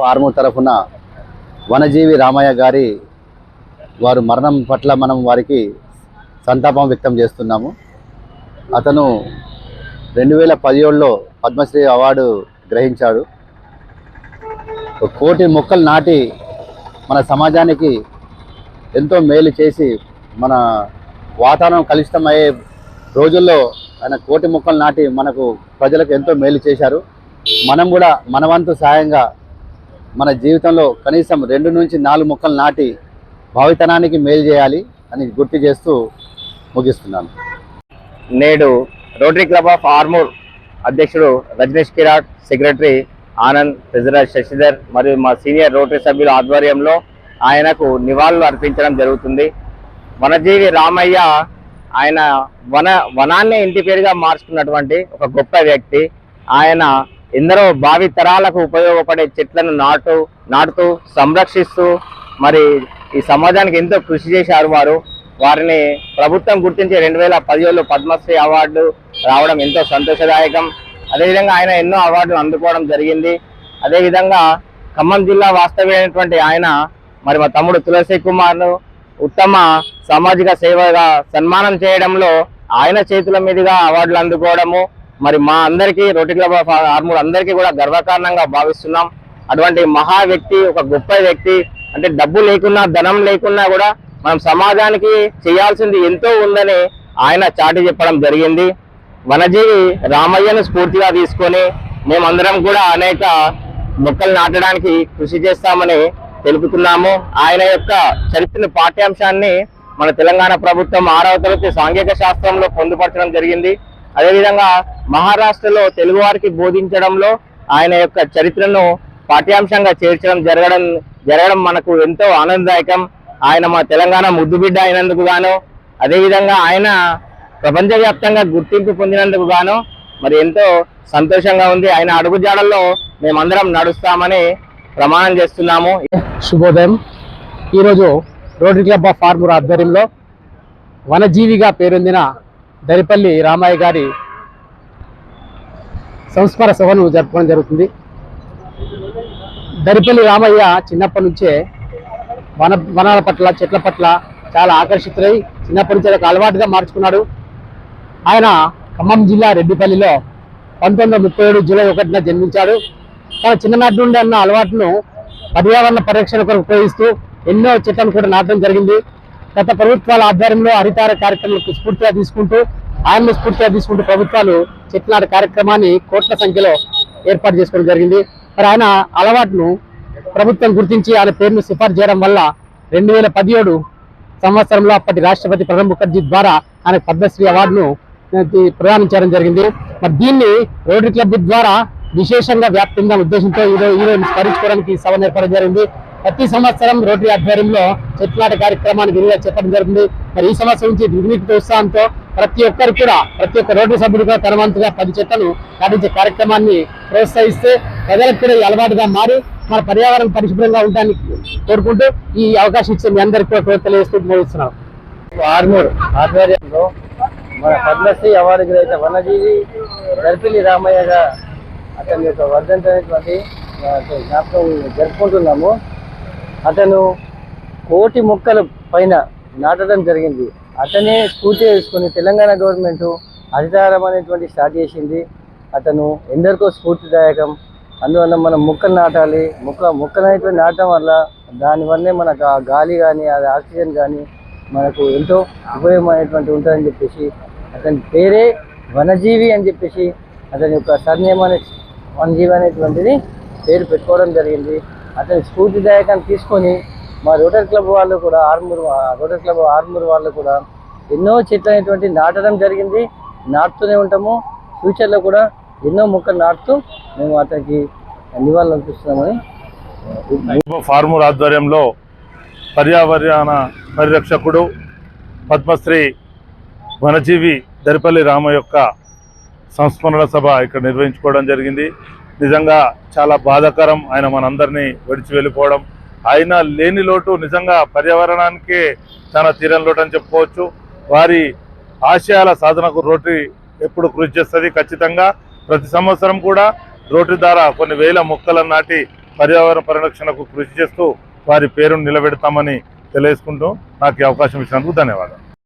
ఆర్మూర్ తరఫున వనజీవి రామయ్య గారి వారు మరణం పట్ల మనం వారికి సంతాపం వ్యక్తం చేస్తున్నాము. అతను 2017లో పద్మశ్రీ అవార్డు గ్రహించాడు. 1 కోటి మొక్కలు నాటి మన సమాజానికి ఎంతో మేలు చేసి మన వాతావరణం కలుషితమయ్యే రోజుల్లో ఆయన 1 కోటి మొక్కలు నాటి మనకు ప్రజలకు ఎంతో మేలు చేశారు. మనం కూడా మన వంతు సహాయంగా మన జీవితంలో కనీసం 2 నుంచి 4 మొక్కలు నాటి భావితరానికి మేలు చేయాలి అని గుర్తు చేస్తూ ముగిస్తున్నాను. నేడు రోటరీ క్లబ్ ఆఫ్ ఆర్మూర్ అధ్యక్షుడు రజనీష్ కిరాట్, సెక్రటరీ ఆనంద్, ట్రెజరర్ శశిధర్ మరియు మా సీనియర్ రోటరీ సభ్యుల ఆధ్వర్యంలో ఆయనకు నివాళులు అర్పించడం జరుగుతుంది. వనజీవి రామయ్య ఆయన వనాన్ని ఇంటి పేరుగా మార్చుకున్నటువంటి ఒక గొప్ప వ్యక్తి. ఆయన ఎందరో భావి తరాలకు ఉపయోగపడే చెట్లను నాటుతూ సంరక్షిస్తూ మరి ఈ సమాజానికి ఎంతో కృషి చేశారు. వారిని ప్రభుత్వం గుర్తించి 2017లో పద్మశ్రీ అవార్డు రావడం ఎంతో సంతోషదాయకం. అదేవిధంగా ఆయన ఎన్నో అవార్డులు అందుకోవడం జరిగింది. అదేవిధంగా ఖమ్మం జిల్లా వాస్తవ్యమైనటువంటి ఆయన మరి మా తమ్ముడు తులసి కుమార్ను ఉత్తమ సామాజిక సేవగా సన్మానం చేయడంలో ఆయన చేతుల మీదుగా అవార్డులు అందుకోవడము మరి మా అందరికీ రోటరీ క్లబ్ ఆఫ్ ఆర్మూర్ అందరికీ కూడా గర్వకారణంగా భావిస్తున్నాం. అటువంటి మహా వ్యక్తి, ఒక గొప్ప వ్యక్తి, అంటే డబ్బు లేకున్నా ధనం లేకున్నా కూడా మనం సమాజానికి చేయాల్సింది ఎంతో ఉందని ఆయన చాటి చెప్పడం జరిగింది. వనజీవి రామయ్యను స్ఫూర్తిగా తీసుకొని మేమందరం కూడా అనేక మొక్కలు నాటడానికి కృషి చేస్తామని తెలుపుతున్నాము. ఆయన యొక్క చరిత్ర పాఠ్యాంశాన్ని మన తెలంగాణ ప్రభుత్వం 6వ తరగతి సాంఘిక శాస్త్రంలో పొందుపరచడం జరిగింది. అదేవిధంగా మహారాష్ట్రలో తెలుగు వారికి బోధించడంలో ఆయన యొక్క చరిత్రను పాఠ్యాంశంగా చేర్చడం జరగడం మనకు ఎంతో ఆనందదాయకం. ఆయన మా తెలంగాణ ముద్దుబిడ్డ అయినందుకు గాను, అదేవిధంగా ఆయన ప్రపంచవ్యాప్తంగా గుర్తింపు పొందినందుకు గాను మరి ఎంతో సంతోషంగా ఉంది. ఆయన అడుగుజాడల్లో మేమందరం నడుస్తామని ప్రమాణం చేస్తున్నాము. శుభోదయం. ఈరోజు రోటరీ క్లబ్ ఆఫ్ ఆర్మూర్ ఆధ్వర్యంలో వనజీవిగా పేరొందిన దరిపల్లి రామయ్య గారి సంస్కార సభను జరుపుకోవడం జరుగుతుంది. దరిపల్లి రామయ్య చిన్నప్పటి నుంచే వనాల పట్ల, చెట్ల పట్ల చాలా ఆకర్షితులై చిన్నప్పటి నుంచి ఒక అలవాటుగా మార్చుకున్నాడు. ఆయన ఖమ్మం జిల్లా రెడ్డిపల్లిలో 1937 జూలై 1న జన్మించాడు. తన చిన్ననాటి నుండి అన్న అలవాటును పర్యావరణ పరిరక్షణ కొరకు ఉపయోగిస్తూ ఎన్నో చెట్లను కూడా నాటడం జరిగింది. గత ప్రభుత్వాల ఆధ్వర్యంలో హరితార కార్యక్రమాలకు స్ఫూర్తిగా తీసుకుంటూ ప్రభుత్వాలు చెట్ల నాటే కార్యక్రమాన్ని కోట్ల సంఖ్యలో ఏర్పాటు చేసుకోవడం జరిగింది. మరి ఆయన అలవాటును ప్రభుత్వం గుర్తించి ఆయన పేరును సిఫార్సు చేయడం వల్ల 2017 సంవత్సరంలో అప్పటి రాష్ట్రపతి ప్రణబ్ ముఖర్జీ ద్వారా ఆయన పద్మశ్రీ అవార్డును ప్రదానం చేయడం జరిగింది. మరి దీన్ని రోటరీ క్లబ్ ద్వారా విశేషంగా వ్యాప్తంగా ఉద్దేశంతో ఈరోజు స్మరించుకోవడానికి సభను ఏర్పడడం జరిగింది. ప్రతి సంవత్సరం రోటరీ ఆధ్వర్యంలో చెట్ల నాటే కార్యక్రమాన్ని విరిగా చెప్పడం జరుగుతుంది. మరి ఈ సంవత్సరం నుంచి నిర్ణీత ఉత్సాహంతో ప్రతి ఒక్క రోటరీ సభ్యుడు కూడా తన వంతుగా 10 చెట్లను నాటించే కార్యక్రమాన్ని ప్రోత్సహిస్తే ప్రజలకు కూడా ఈ అలవాటుగా మారి మన పర్యావరణం పరిశుభ్రంగా ఉండడానికి కోరుకుంటూ ఈ అవకాశం ఇచ్చే మీ అందరికీ కూడా తెలియజేస్తూ ముగిస్తున్నాం. ఆర్మూర్ ఆధ్వర్యంలో మన పద్మశ్రీ అవార్డు గ్రహీత వనజీవి దరిపల్లి రామయ్యగా అతని యొక్క వర్ధంతి అనేటువంటి జ్ఞాపకం జరుపుకుంటున్నాము. అతను 1 కోటి మొక్కల పైన నాటడం జరిగింది. అతనే స్ఫూర్తి తీసుకొని తెలంగాణ గవర్నమెంట్ హరితారం అనేటువంటి స్టార్ట్ చేసింది. అతను ఎందరికో స్ఫూర్తిదాయకం. అందువల్ల మనం మొక్కలు నాటాలి. మొక్కలు అనేటువంటి నాటడం వల్ల దానివల్లే మనకు ఆ గాలి కానీ, అది ఆక్సిజన్ కానీ మనకు ఎంతో ఉపయోగమైనటువంటి ఉంటుందని చెప్పేసి అతని పేరే వనజీవి అని చెప్పేసి అతని యొక్క సర్నేమ్ అనే వనజీవి అనేటువంటిది పేరు పెట్టుకోవడం జరిగింది. అతని స్ఫూర్తిదాయకాన్ని తీసుకొని మా రోటరీ క్లబ్ వాళ్ళు కూడా రోటరీ క్లబ్ ఆర్మూర్ వాళ్ళు కూడా ఎన్నో చెట్లు అనేటువంటి నాటడం జరిగింది. నాటుతూనే ఉంటాము. ఫ్యూచర్లో కూడా ఎన్నో మొక్కలు నాటుతూ మేము అతనికి నివాళులు అర్పిస్తున్నామని. ఆర్మూర్ ఆధ్వర్యంలో పర్యావరణ పరిరక్షకుడు పద్మశ్రీ వనజీవి దరిపల్లి రామ యొక్క సంస్మరణ సభ ఇక్కడ నిర్వహించుకోవడం జరిగింది. నిజంగా చాలా బాధాకరం ఆయన మనందరినీ విడిచి వెళ్ళిపోవడం. ఆయన లేని లోటు నిజంగా పర్యావరణానికే చాలా తీరని లోటు అని చెప్పుకోవచ్చు. వారి ఆశయాల సాధనకు రోటరీ ఎప్పుడు కృషి చేస్తుంది. ఖచ్చితంగా ప్రతి సంవత్సరం కూడా రోటరీ ద్వారా కొన్ని వేల మొక్కలను నాటి పర్యావరణ పరిరక్షణకు కృషి చేస్తూ వారి పేరును నిలబెడతామని తెలియజేసుకుంటూ నాకు ఈ అవకాశం ఇచ్చినందుకు ధన్యవాదాలు.